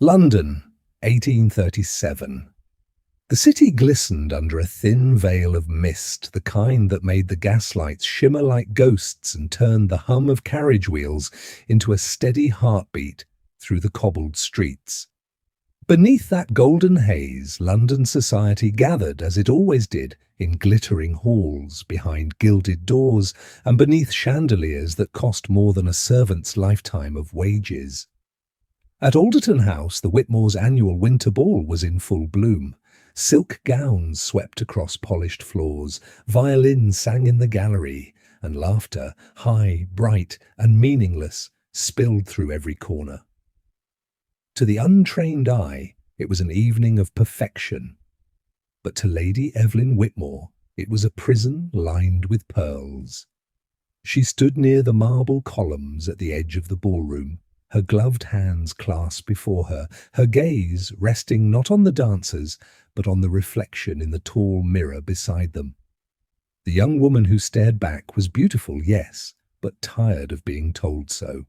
London, 1837. The city glistened under a thin veil of mist, the kind that made the gaslights shimmer like ghosts and turned the hum of carriage wheels into a steady heartbeat through the cobbled streets. Beneath that golden haze, London society gathered, as it always did, in glittering halls, behind gilded doors, and beneath chandeliers that cost more than a servant's lifetime of wages. At Alderton House, the Whitmore's annual winter ball was in full bloom. Silk gowns swept across polished floors, violins sang in the gallery, and laughter, high, bright, and meaningless, spilled through every corner. To the untrained eye, it was an evening of perfection. But to Lady Evelyn Whitmore, it was a prison lined with pearls. She stood near the marble columns at the edge of the ballroom, her gloved hands clasped before her, her gaze resting not on the dancers, but on the reflection in the tall mirror beside them. The young woman who stared back was beautiful, yes, but tired of being told so.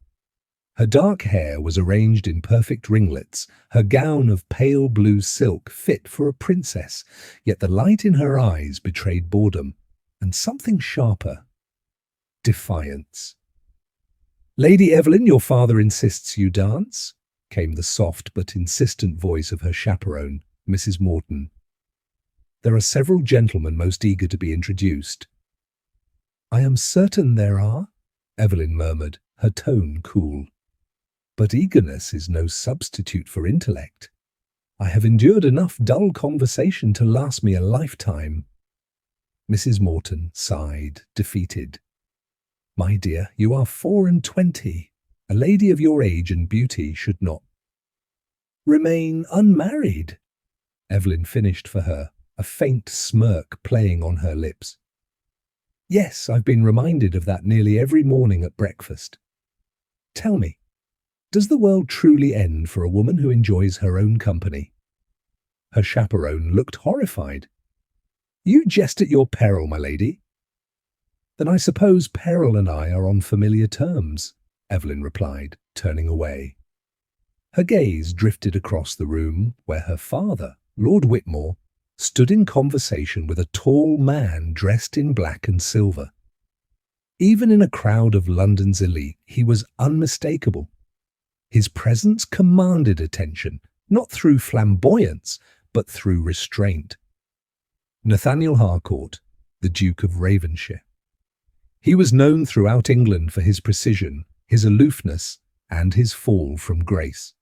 Her dark hair was arranged in perfect ringlets, her gown of pale blue silk fit for a princess, yet the light in her eyes betrayed boredom, and something sharper: defiance. "Lady Evelyn, your father insists you dance," came the soft but insistent voice of her chaperone, Mrs. Morton. "There are several gentlemen most eager to be introduced." "I am certain there are," Evelyn murmured, her tone cool. "But eagerness is no substitute for intellect. I have endured enough dull conversation to last me a lifetime." Mrs. Morton sighed, defeated. "My dear, you are 24. A lady of your age and beauty should not remain unmarried," Evelyn finished for her, a faint smirk playing on her lips. "Yes, I've been reminded of that nearly every morning at breakfast. Tell me, does the world truly end for a woman who enjoys her own company?" Her chaperone looked horrified. "You jest at your peril, my lady." "Then I suppose peril and I are on familiar terms," Evelyn replied, turning away. Her gaze drifted across the room where her father, Lord Whitmore, stood in conversation with a tall man dressed in black and silver. Even in a crowd of London's elite, he was unmistakable. His presence commanded attention, not through flamboyance, but through restraint. Nathaniel Harcourt, the Duke of Ravenshire. He was known throughout England for his precision, his aloofness, and his fall from grace.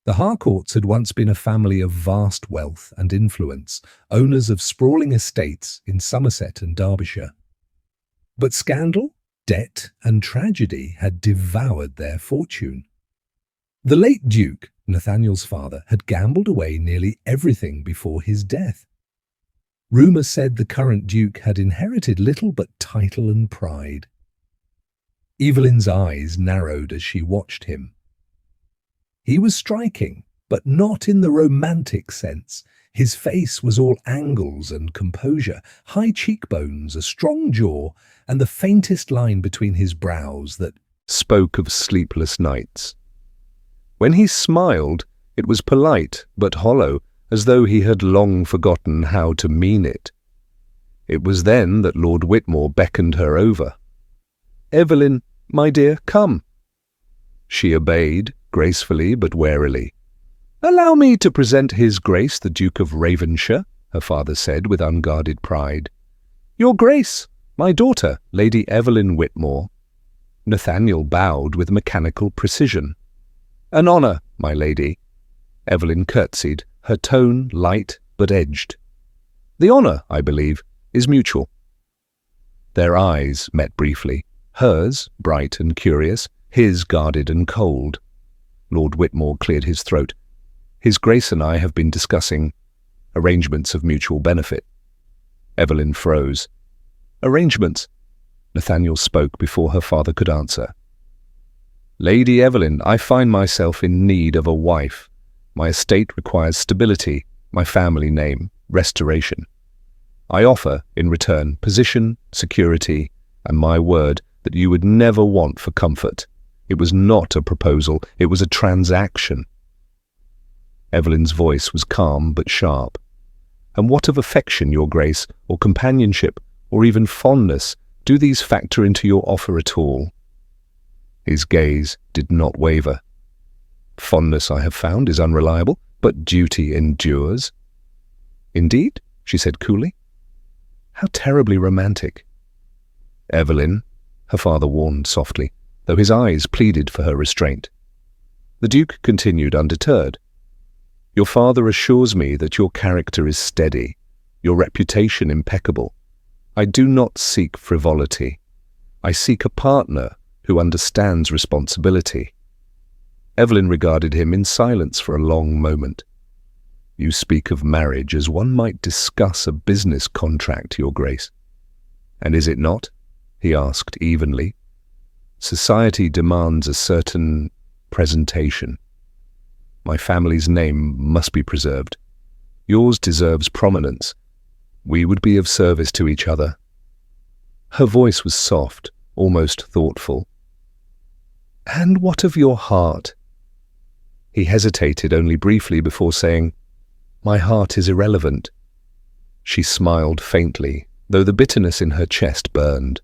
The Harcourts had once been a family of vast wealth and influence, owners of sprawling estates in Somerset and Derbyshire. But scandal, debt, and tragedy had devoured their fortune. The late Duke, Nathaniel's father, had gambled away nearly everything before his death. Rumour said the current Duke had inherited little but title and pride. Evelyn's eyes narrowed as she watched him. He was striking, but not in the romantic sense. His face was all angles and composure, high cheekbones, a strong jaw, and the faintest line between his brows that spoke of sleepless nights. When he smiled, it was polite but hollow, as though he had long forgotten how to mean it. It was then that Lord Whitmore beckoned her over. "Evelyn, my dear, come." She obeyed, gracefully but warily. "Allow me to present His Grace the Duke of Ravenshire," her father said with unguarded pride. "Your Grace, my daughter, Lady Evelyn Whitmore." Nathaniel bowed with mechanical precision. "An honour, my lady." Evelyn curtsied, her tone light but edged. "The honour, I believe, is mutual." Their eyes met briefly, hers bright and curious, his guarded and cold. Lord Whitmore cleared his throat. "His Grace and I have been discussing arrangements of mutual benefit." Evelyn froze. "Arrangements?" Nathaniel spoke before her father could answer. "Lady Evelyn, I find myself in need of a wife. My estate requires stability, my family name, restoration. I offer, in return, position, security, and my word that you would never want for comfort. It was not a proposal, it was a transaction." Evelyn's voice was calm but sharp. "And what of affection, Your Grace, or companionship, or even fondness? Do these factor into your offer at all?" His gaze did not waver. "Fondness, I have found, is unreliable, but duty endures." "Indeed?" she said coolly. "How terribly romantic." "Evelyn," her father warned softly, though his eyes pleaded for her restraint. The Duke continued undeterred. "Your father assures me that your character is steady, your reputation impeccable. I do not seek frivolity. I seek a partner who understands responsibility." Evelyn regarded him in silence for a long moment. "You speak of marriage as one might discuss a business contract, Your Grace." "And is it not?" he asked evenly. "Society demands a certain presentation. My family's name must be preserved. Yours deserves prominence. We would be of service to each other." Her voice was soft, almost thoughtful. "And what of your heart?" He hesitated only briefly before saying, "My heart is irrelevant." She smiled faintly, though the bitterness in her chest burned.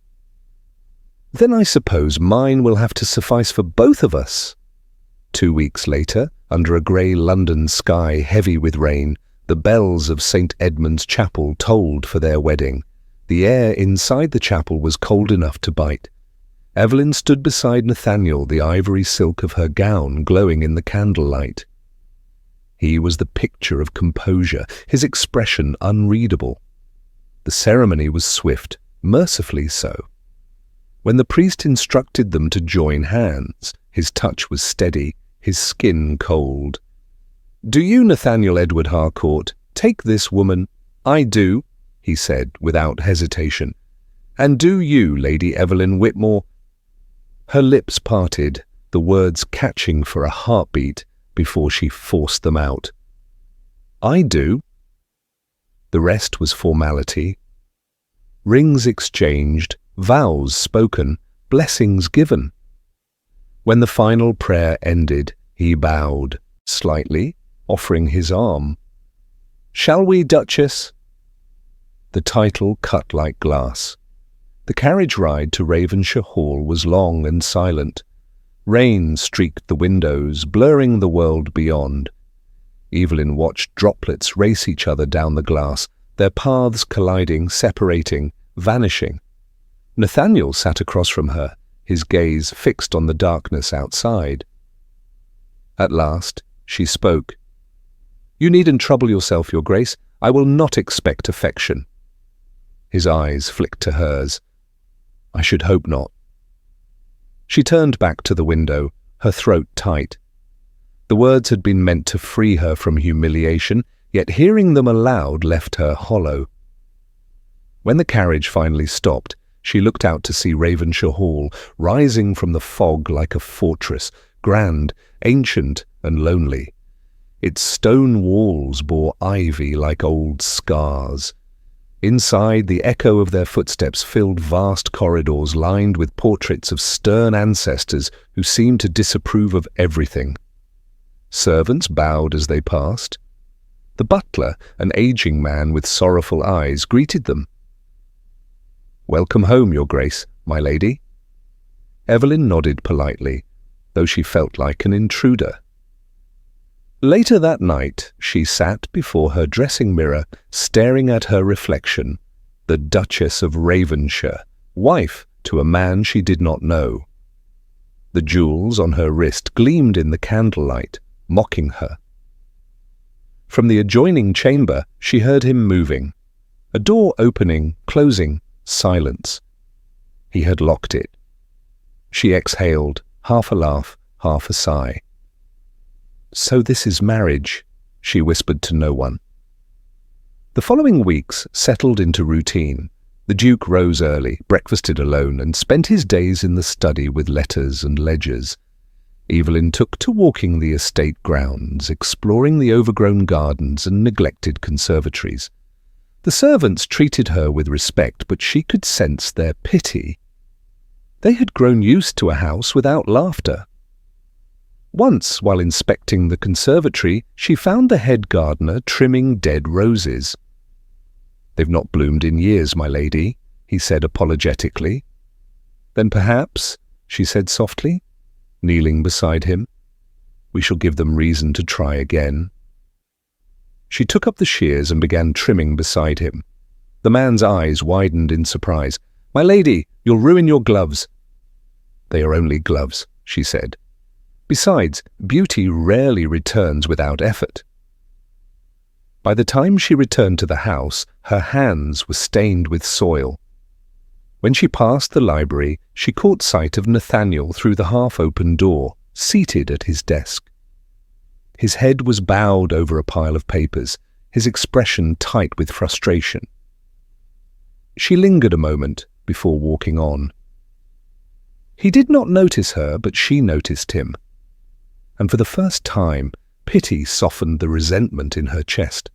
"Then I suppose mine will have to suffice for both of us." 2 weeks later, under a grey London sky heavy with rain, the bells of St. Edmund's Chapel tolled for their wedding. The air inside the chapel was cold enough to bite. Evelyn stood beside Nathaniel, the ivory silk of her gown glowing in the candlelight. He was the picture of composure, his expression unreadable. The ceremony was swift, mercifully so. When the priest instructed them to join hands, his touch was steady, his skin cold. "Do you, Nathaniel Edward Harcourt, take this woman?" "I do," he said without hesitation. "And do you, Lady Evelyn Whitmore?" Her lips parted, the words catching for a heartbeat before she forced them out. "I do." The rest was formality. Rings exchanged, vows spoken, blessings given. When the final prayer ended, he bowed, slightly, offering his arm. "Shall we, Duchess?" The title cut like glass. The carriage ride to Ravensshire Hall was long and silent. Rain streaked the windows, blurring the world beyond. Evelyn watched droplets race each other down the glass, their paths colliding, separating, vanishing. Nathaniel sat across from her, his gaze fixed on the darkness outside. At last, she spoke. "You needn't trouble yourself, Your Grace. I will not expect affection." His eyes flicked to hers. "I should hope not." She turned back to the window, her throat tight. The words had been meant to free her from humiliation, yet hearing them aloud left her hollow. When the carriage finally stopped, she looked out to see Ravensshire Hall, rising from the fog like a fortress, grand, ancient, and lonely. Its stone walls bore ivy like old scars. Inside, the echo of their footsteps filled vast corridors lined with portraits of stern ancestors who seemed to disapprove of everything. Servants bowed as they passed. The butler, an aging man with sorrowful eyes, greeted them. "Welcome home, Your Grace, my lady." Evelyn nodded politely, though she felt like an intruder. Later that night, she sat before her dressing mirror, staring at her reflection, the Duchess of Ravensshire, wife to a man she did not know. The jewels on her wrist gleamed in the candlelight, mocking her. From the adjoining chamber, she heard him moving. A door opening, closing, silence. He had locked it. She exhaled, half a laugh, half a sigh. "So this is marriage," she whispered to no one. The following weeks settled into routine. The Duke rose early, breakfasted alone, and spent his days in the study with letters and ledgers. Evelyn took to walking the estate grounds, exploring the overgrown gardens and neglected conservatories. The servants treated her with respect, but she could sense their pity. They had grown used to a house without laughter. Once, while inspecting the conservatory, she found the head gardener trimming dead roses. "They've not bloomed in years, my lady," he said apologetically. "Then perhaps," she said softly, kneeling beside him, "we shall give them reason to try again." She took up the shears and began trimming beside him. The man's eyes widened in surprise. "My lady, you'll ruin your gloves." "They are only gloves," she said. "Besides, beauty rarely returns without effort." By the time she returned to the house, her hands were stained with soil. When she passed the library, she caught sight of Nathaniel through the half-open door, seated at his desk. His head was bowed over a pile of papers, his expression tight with frustration. She lingered a moment before walking on. He did not notice her, but she noticed him. And for the first time, pity softened the resentment in her chest.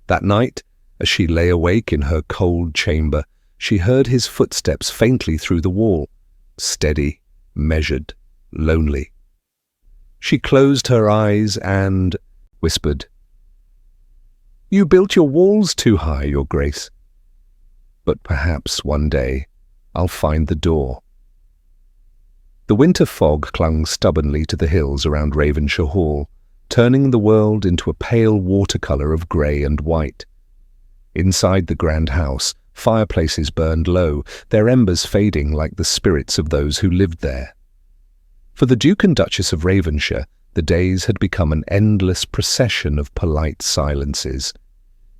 That night, as she lay awake in her cold chamber, she heard his footsteps faintly through the wall, steady, measured, lonely. She closed her eyes and whispered, "You built your walls too high, Your Grace. But perhaps one day I'll find the door." The winter fog clung stubbornly to the hills around Ravenshaw Hall, turning the world into a pale watercolour of grey and white. Inside the grand house, fireplaces burned low, their embers fading like the spirits of those who lived there. For the Duke and Duchess of Ravenshaw, the days had become an endless procession of polite silences.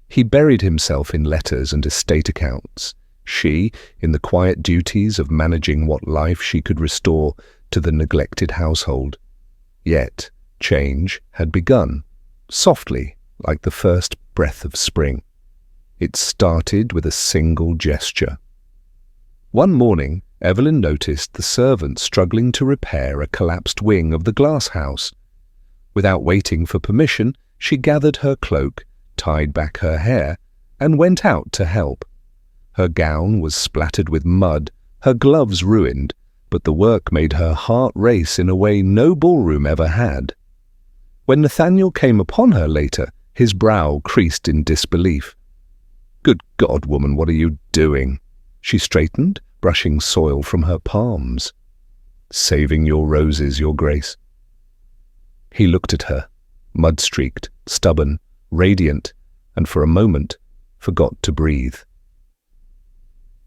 He buried himself in letters and estate accounts, she in the quiet duties of managing what life she could restore to the neglected household. Yet change had begun, softly like the first breath of spring. It started with a single gesture. One morning, Evelyn noticed the servant struggling to repair a collapsed wing of the glass house. Without waiting for permission, she gathered her cloak, tied back her hair, and went out to help. Her gown was splattered with mud, her gloves ruined, but the work made her heart race in a way no ballroom ever had. When Nathaniel came upon her later, his brow creased in disbelief. "Good God, woman, what are you doing?" She straightened, brushing soil from her palms. "Saving your roses, Your Grace." He looked at her, mud-streaked, stubborn, radiant, and for a moment forgot to breathe.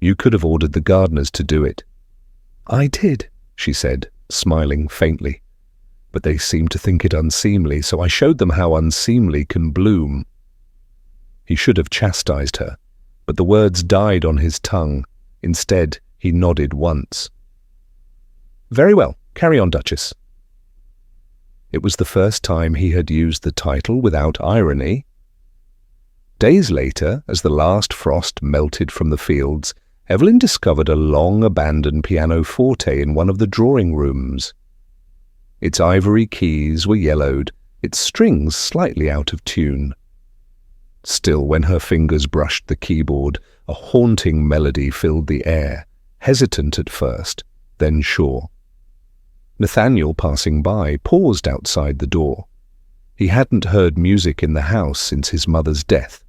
"You could have ordered the gardeners to do it." "I did," she said, smiling faintly. "But they seemed to think it unseemly, so I showed them how unseemly can bloom." He should have chastised her, but the words died on his tongue. Instead, he nodded once. "Very well, carry on, Duchess." It was the first time he had used the title without irony. Days later, as the last frost melted from the fields, Evelyn discovered a long-abandoned pianoforte in one of the drawing rooms. Its ivory keys were yellowed, its strings slightly out of tune. Still, when her fingers brushed the keyboard, a haunting melody filled the air, hesitant at first, then sure. Nathaniel, passing by, paused outside the door. He hadn't heard music in the house since his mother's death.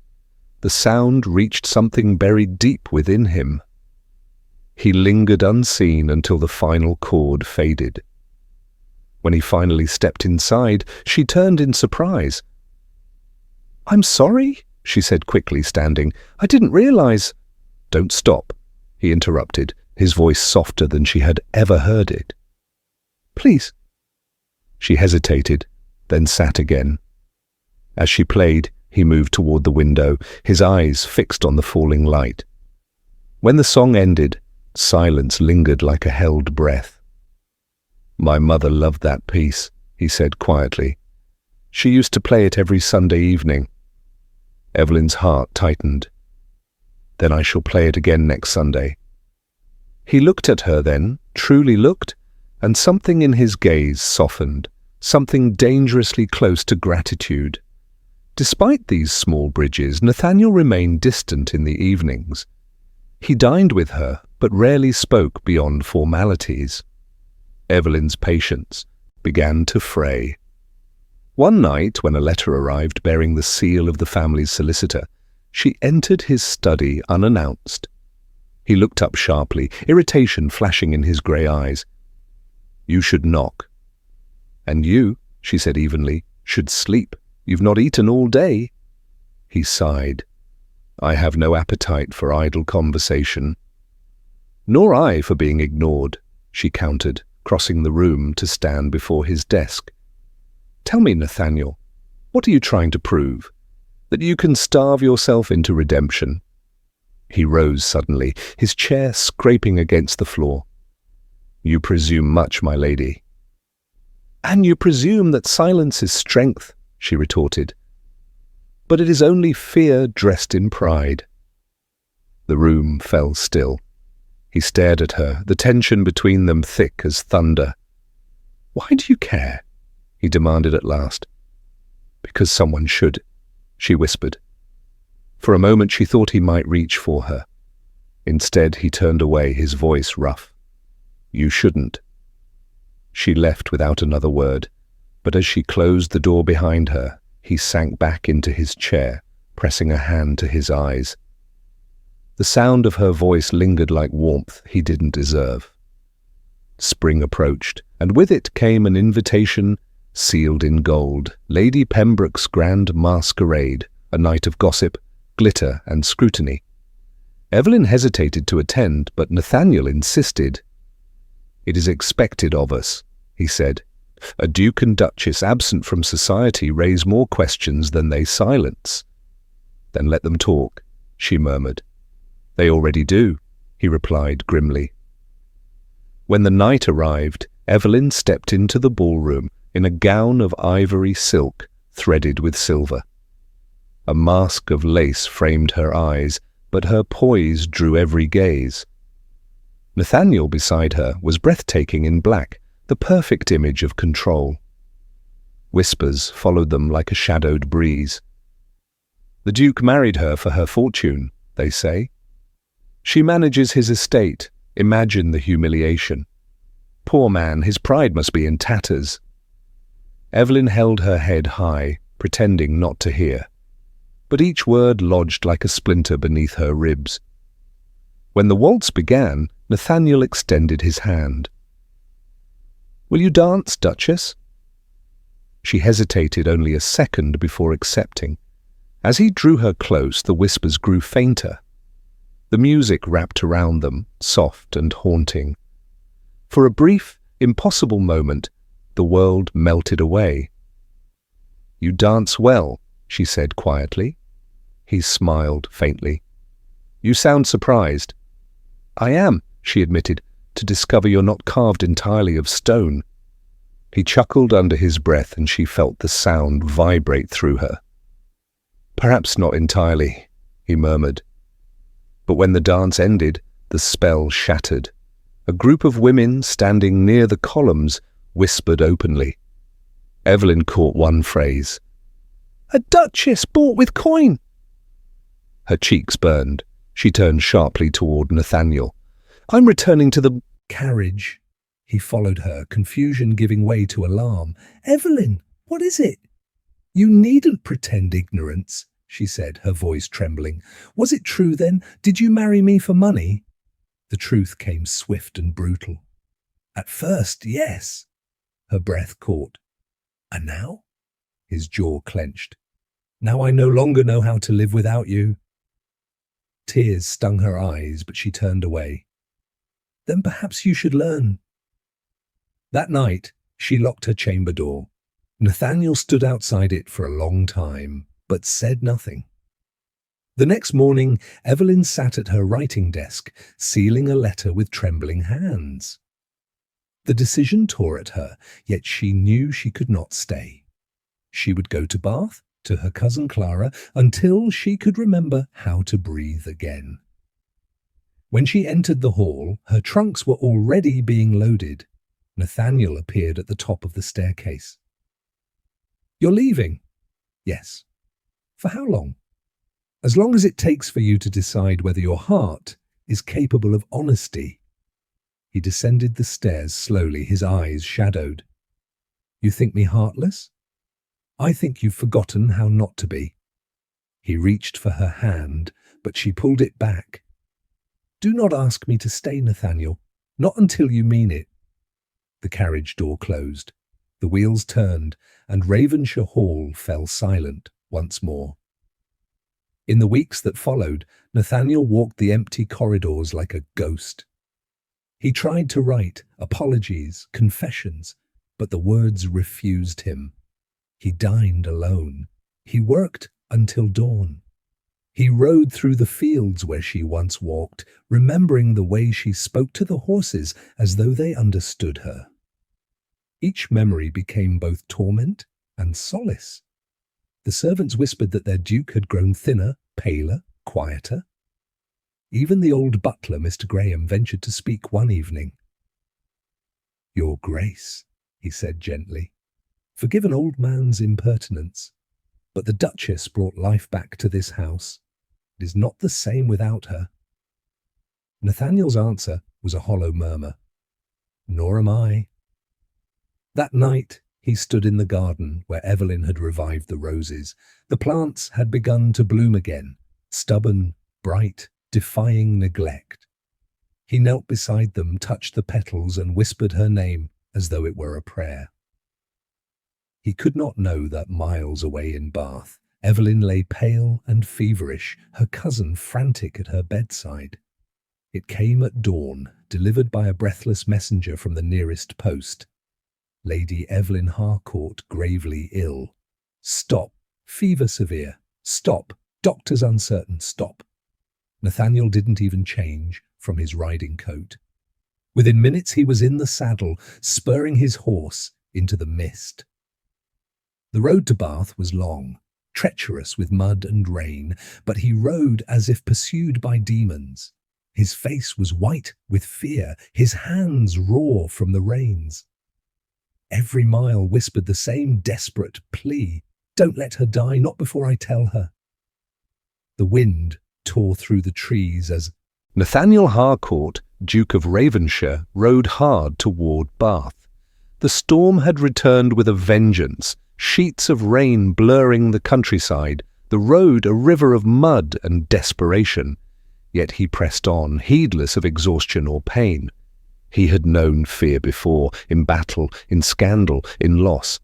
The sound reached something buried deep within him. He lingered unseen until the final chord faded. When he finally stepped inside, she turned in surprise. "I'm sorry," she said quickly, standing. "I didn't realize—" "Don't stop," he interrupted, his voice softer than she had ever heard it. "Please." She hesitated, then sat again. As she played, he moved toward the window, his eyes fixed on the falling light. When the song ended, silence lingered like a held breath. "My mother loved that piece," he said quietly. "She used to play it every Sunday evening." Evelyn's heart tightened. "Then I shall play it again next Sunday." He looked at her then, truly looked, and something in his gaze softened, something dangerously close to gratitude. Despite these small bridges, Nathaniel remained distant in the evenings. He dined with her, but rarely spoke beyond formalities. Evelyn's patience, began to fray. One night, when a letter arrived bearing the seal of the family's solicitor, she entered his study unannounced. He looked up sharply, irritation flashing in his grey eyes. "You should knock." "And you," she said evenly, "should sleep. You've not eaten all day." He sighed. "I have no appetite for idle conversation." "Nor I for being ignored," she countered, crossing the room to stand before his desk. "Tell me, Nathaniel, what are you trying to prove? That you can starve yourself into redemption?" He rose suddenly, his chair scraping against the floor. "You presume much, my lady." "And you presume that silence is strength," she retorted. "But it is only fear dressed in pride." The room fell still. He stared at her, the tension between them thick as thunder. "Why do you care?" he demanded at last. "Because someone should," she whispered. For a moment she thought he might reach for her. Instead he turned away, his voice rough. "You shouldn't." She left without another word, but as she closed the door behind her, he sank back into his chair, pressing a hand to his eyes. The sound of her voice lingered like warmth he didn't deserve. Spring approached, and with it came an invitation sealed in gold, Lady Pembroke's grand masquerade, a night of gossip, glitter and scrutiny. Evelyn hesitated to attend, but Nathaniel insisted. "It is expected of us," he said. "A duke and duchess absent from society raise more questions than they silence." "Then let them talk," she murmured. "They already do," he replied grimly. When the night arrived, Evelyn stepped into the ballroom in a gown of ivory silk threaded with silver. A mask of lace framed her eyes, but her poise drew every gaze. Nathaniel beside her was breathtaking in black, the perfect image of control. Whispers followed them like a shadowed breeze. "The Duke married her for her fortune," they say. "She manages his estate. Imagine the humiliation. Poor man, his pride must be in tatters." Evelyn held her head high, pretending not to hear. But each word lodged like a splinter beneath her ribs. When the waltz began, Nathaniel extended his hand. "Will you dance, Duchess?" She hesitated only a second before accepting. As he drew her close, the whispers grew fainter. The music wrapped around them, soft and haunting. For a brief, impossible moment, the world melted away. "You dance well," she said quietly. He smiled faintly. "You sound surprised." "I am," she admitted, "to discover you're not carved entirely of stone." He chuckled under his breath, and she felt the sound vibrate through her. "Perhaps not entirely," he murmured. But when the dance ended, the spell shattered. A group of women standing near the columns whispered openly. Evelyn caught one phrase. "A duchess bought with coin!" Her cheeks burned. She turned sharply toward Nathaniel. "I'm returning to the carriage." He followed her, confusion giving way to alarm. "Evelyn, what is it?" "You needn't pretend ignorance," she said, her voice trembling. "Was it true then? Did you marry me for money?" The truth came swift and brutal. "At first, yes." Her breath caught. "And now?" His jaw clenched. "Now I no longer know how to live without you." Tears stung her eyes, but she turned away. "Then perhaps you should learn." That night, she locked her chamber door. Nathaniel stood outside it for a long time, but said nothing. The next morning, Evelyn sat at her writing desk, sealing a letter with trembling hands. The decision tore at her, yet she knew she could not stay. She would go to Bath, to her cousin Clara, until she could remember how to breathe again. When she entered the hall, her trunks were already being loaded. Nathaniel appeared at the top of the staircase. "You're leaving?" "Yes." "For how long?" "As long as it takes for you to decide whether your heart is capable of honesty." He descended the stairs slowly, his eyes shadowed. You think me heartless? I think you've forgotten how not to be. He reached for her hand, but she pulled it back. Do not ask me to stay, Nathaniel. Not until you mean it. The carriage door closed. The wheels turned, and Ravensshire Hall fell silent once more. In the weeks that followed, Nathaniel walked the empty corridors like a ghost. He tried to write apologies, confessions, but the words refused him. He dined alone. He worked until dawn. He rode through the fields where she once walked, remembering the way she spoke to the horses as though they understood her. Each memory became both torment and solace. The servants whispered that their duke had grown thinner, paler, quieter. Even the old butler, Mr. Graham, ventured to speak one evening. Your Grace, he said gently, forgive an old man's impertinence, but the Duchess brought life back to this house. It is not the same without her. Nathaniel's answer was a hollow murmur. Nor am I. That night he stood in the garden where Evelyn had revived the roses. The plants had begun to bloom again, stubborn, bright, defying neglect. He knelt beside them, touched the petals, and whispered her name as though it were a prayer. He could not know that miles away in Bath, Evelyn lay pale and feverish, her cousin frantic at her bedside. It came at dawn, delivered by a breathless messenger from the nearest post. Lady Evelyn Harcourt gravely ill. Stop. Fever severe. Stop. Doctors uncertain. Stop. Nathaniel didn't even change from his riding coat. Within minutes he was in the saddle, spurring his horse into the mist. The road to Bath was long, treacherous with mud and rain, but he rode as if pursued by demons. His face was white with fear, his hands raw from the reins. Every mile whispered the same desperate plea. Don't let her die, not before I tell her. The wind tore through the trees as Nathaniel Harcourt, Duke of Ravensshire, rode hard toward Bath. The storm had returned with a vengeance, sheets of rain blurring the countryside, the road a river of mud and desperation. Yet he pressed on, heedless of exhaustion or pain. He had known fear before, in battle, in scandal, in loss,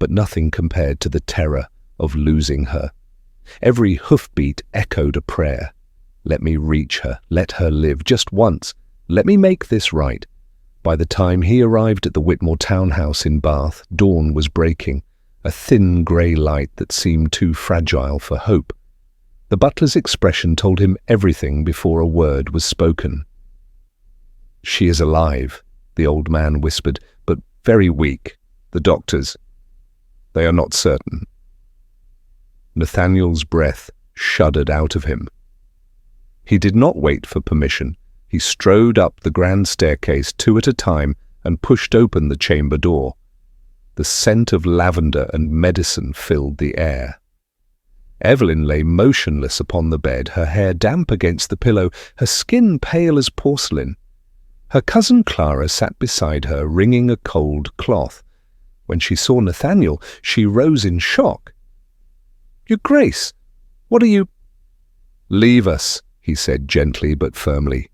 but nothing compared to the terror of losing her. Every hoofbeat echoed a prayer. Let me reach her, let her live, just once. Let me make this right. By the time he arrived at the Whitmore townhouse in Bath, dawn was breaking, a thin grey light that seemed too fragile for hope. The butler's expression told him everything before a word was spoken. She is alive, the old man whispered, but very weak. The doctors, they are not certain. Nathaniel's breath shuddered out of him. He did not wait for permission. He strode up the grand staircase 2 at a time and pushed open the chamber door. The scent of lavender and medicine filled the air. Evelyn lay motionless upon the bed, her hair damp against the pillow, her skin pale as porcelain. Her cousin Clara sat beside her, wringing a cold cloth. When she saw Nathaniel, she rose in shock. "Your Grace, what are you—" "Leave us," he said gently but firmly.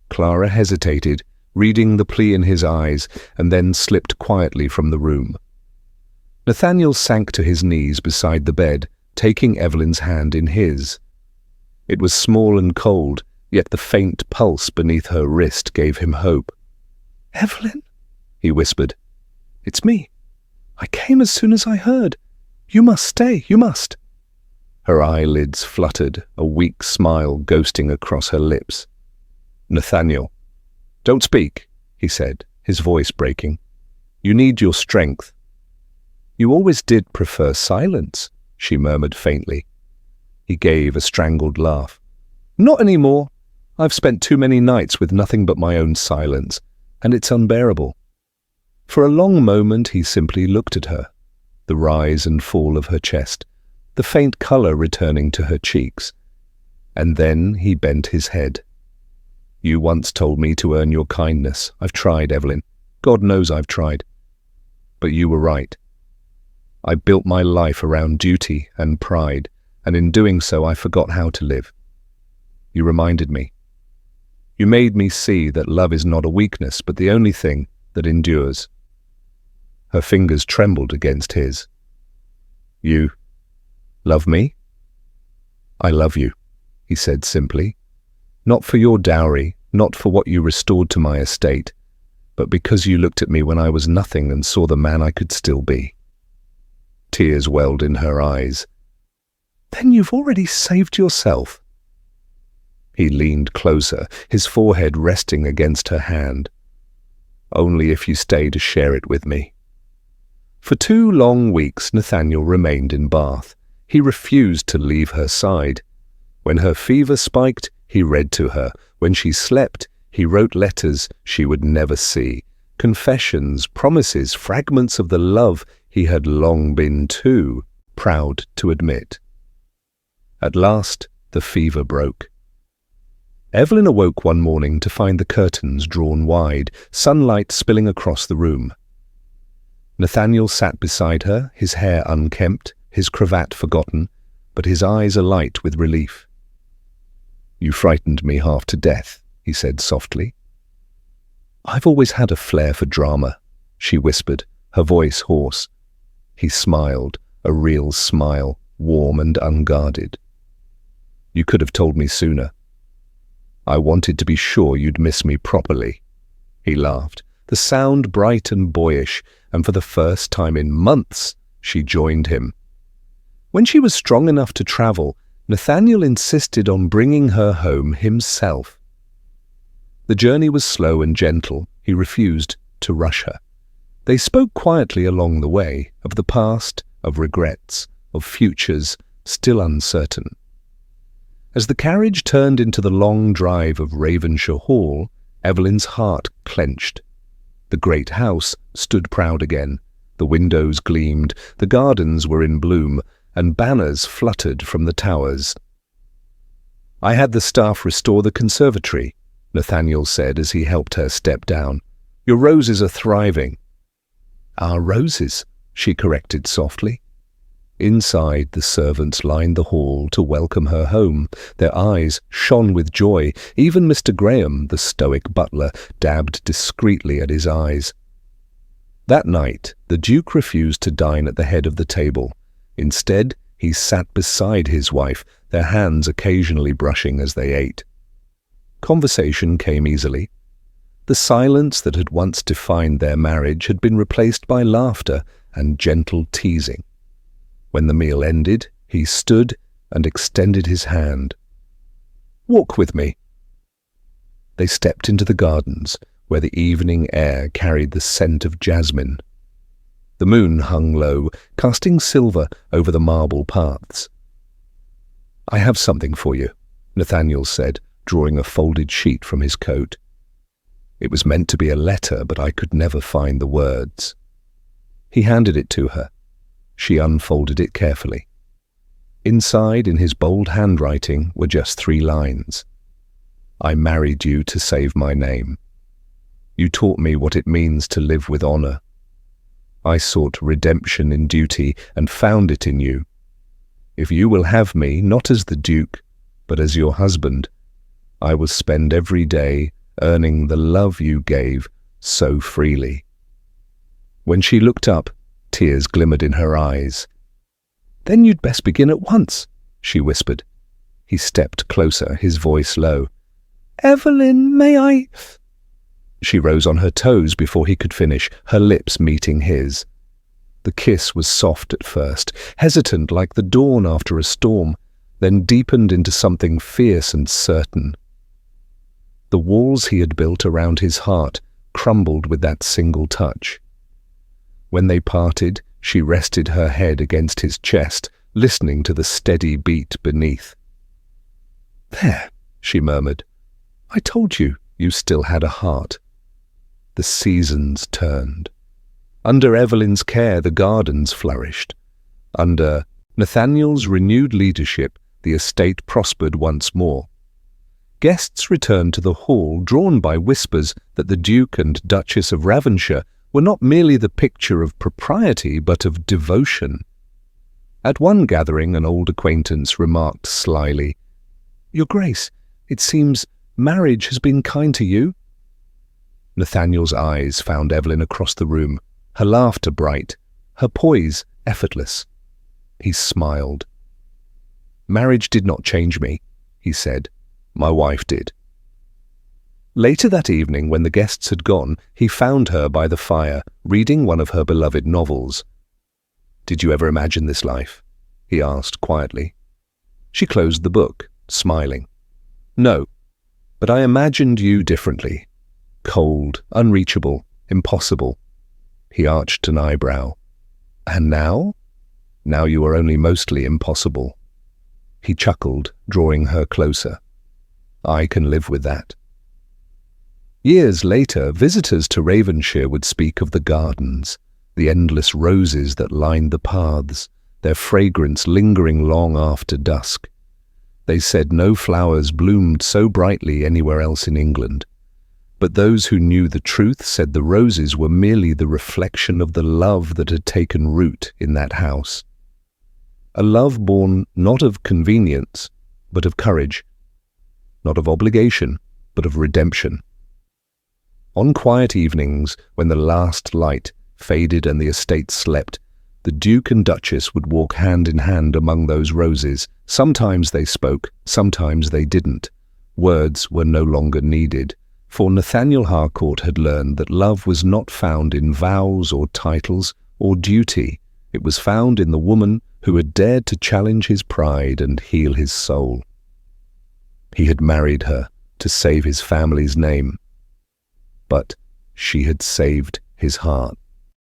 Clara hesitated, reading the plea in his eyes, and then slipped quietly from the room. Nathaniel sank to his knees beside the bed, taking Evelyn's hand in his. It was small and cold, yet the faint pulse beneath her wrist gave him hope. "Evelyn," he whispered. "It's me. I came as soon as I heard. You must stay, you must." Her eyelids fluttered, a weak smile ghosting across her lips. "Nathaniel, don't speak," he said, his voice breaking. "You need your strength." "You always did prefer silence," she murmured faintly. He gave a strangled laugh. "Not any more. I've spent too many nights with nothing but my own silence, and it's unbearable." For a long moment he simply looked at her, the rise and fall of her chest, the faint colour returning to her cheeks. And then he bent his head. "You once told me to earn your kindness. I've tried, Evelyn. God knows I've tried. But you were right. I built my life around duty and pride, and in doing so I forgot how to live. You reminded me. You made me see that love is not a weakness, but the only thing that endures. Her fingers trembled against his. You love me? I love you, he said simply. Not for your dowry, not for what you restored to my estate, but because you looked at me when I was nothing and saw the man I could still be. Tears welled in her eyes. Then you've already saved yourself. He leaned closer, his forehead resting against her hand. Only if you stay to share it with me. For 2 long weeks Nathaniel remained in Bath. He refused to leave her side. When her fever spiked, he read to her. When she slept, he wrote letters she would never see. Confessions, promises, fragments of the love he had long been too proud to admit. At last, the fever broke. Evelyn awoke one morning to find the curtains drawn wide, sunlight spilling across the room. Nathaniel sat beside her, his hair unkempt, his cravat forgotten, but his eyes alight with relief. You frightened me half to death, he said softly. I've always had a flair for drama, she whispered, her voice hoarse. He smiled, a real smile, warm and unguarded. You could have told me sooner. I wanted to be sure you'd miss me properly. He laughed, the sound bright and boyish, and for the first time in months, she joined him. When she was strong enough to travel, Nathaniel insisted on bringing her home himself. The journey was slow and gentle. He refused to rush her. They spoke quietly along the way, of the past, of regrets, of futures still uncertain. As the carriage turned into the long drive of Ravenshaw Hall, Evelyn's heart clenched. The great house stood proud again. The windows gleamed, the gardens were in bloom, and banners fluttered from the towers. I had the staff restore the conservatory, Nathaniel said as he helped her step down. Your roses are thriving. Our roses, she corrected softly. Inside, the servants lined the hall to welcome her home. Their eyes shone with joy. Even Mr. Graham, the stoic butler, dabbed discreetly at his eyes. That night, the Duke refused to dine at the head of the table. Instead, he sat beside his wife, their hands occasionally brushing as they ate. Conversation came easily. The silence that had once defined their marriage had been replaced by laughter and gentle teasing. When the meal ended, he stood and extended his hand. Walk with me. They stepped into the gardens, where the evening air carried the scent of jasmine. The moon hung low, casting silver over the marble paths. I have something for you, Nathaniel said, drawing a folded sheet from his coat. It was meant to be a letter, but I could never find the words. He handed it to her. She unfolded it carefully. Inside, in his bold handwriting, were just 3 lines. I married you to save my name. You taught me what it means to live with honor. I sought redemption in duty and found it in you. If you will have me, not as the Duke, but as your husband, I will spend every day earning the love you gave so freely. When she looked up, tears glimmered in her eyes. Then you'd best begin at once, she whispered. He stepped closer, his voice low. Evelyn, may I? She rose on her toes before he could finish, her lips meeting his. The kiss was soft at first, hesitant like the dawn after a storm, then deepened into something fierce and certain. The walls he had built around his heart crumbled with that single touch. When they parted, she rested her head against his chest, listening to the steady beat beneath. There, she murmured. I told you, you still had a heart. The seasons turned. Under Evelyn's care, the gardens flourished. Under Nathaniel's renewed leadership, the estate prospered once more. Guests returned to the hall, drawn by whispers that the Duke and Duchess of Ravenshaw were not merely the picture of propriety but of devotion. At one gathering, an old acquaintance remarked slyly, "Your Grace, it seems marriage has been kind to you?" Nathaniel's eyes found Evelyn across the room, her laughter bright, her poise effortless. He smiled. "Marriage did not change me," he said. "My wife did." Later that evening, when the guests had gone, he found her by the fire, reading one of her beloved novels. "Did you ever imagine this life?" he asked quietly. She closed the book, smiling. "No, but I imagined you differently. Cold, unreachable, impossible." He arched an eyebrow. "And now?" "Now you are only mostly impossible." He chuckled, drawing her closer. "I can live with that." Years later, visitors to Ravenshire would speak of the gardens, the endless roses that lined the paths, their fragrance lingering long after dusk. They said no flowers bloomed so brightly anywhere else in England. But those who knew the truth said the roses were merely the reflection of the love that had taken root in that house. A love born not of convenience, but of courage. Not of obligation, but of redemption. On quiet evenings, when the last light faded and the estate slept, the Duke and Duchess would walk hand in hand among those roses. Sometimes they spoke, sometimes they didn't. Words were no longer needed, for Nathaniel Harcourt had learned that love was not found in vows or titles or duty. It was found in the woman who had dared to challenge his pride and heal his soul. He had married her to save his family's name, but she had saved his heart.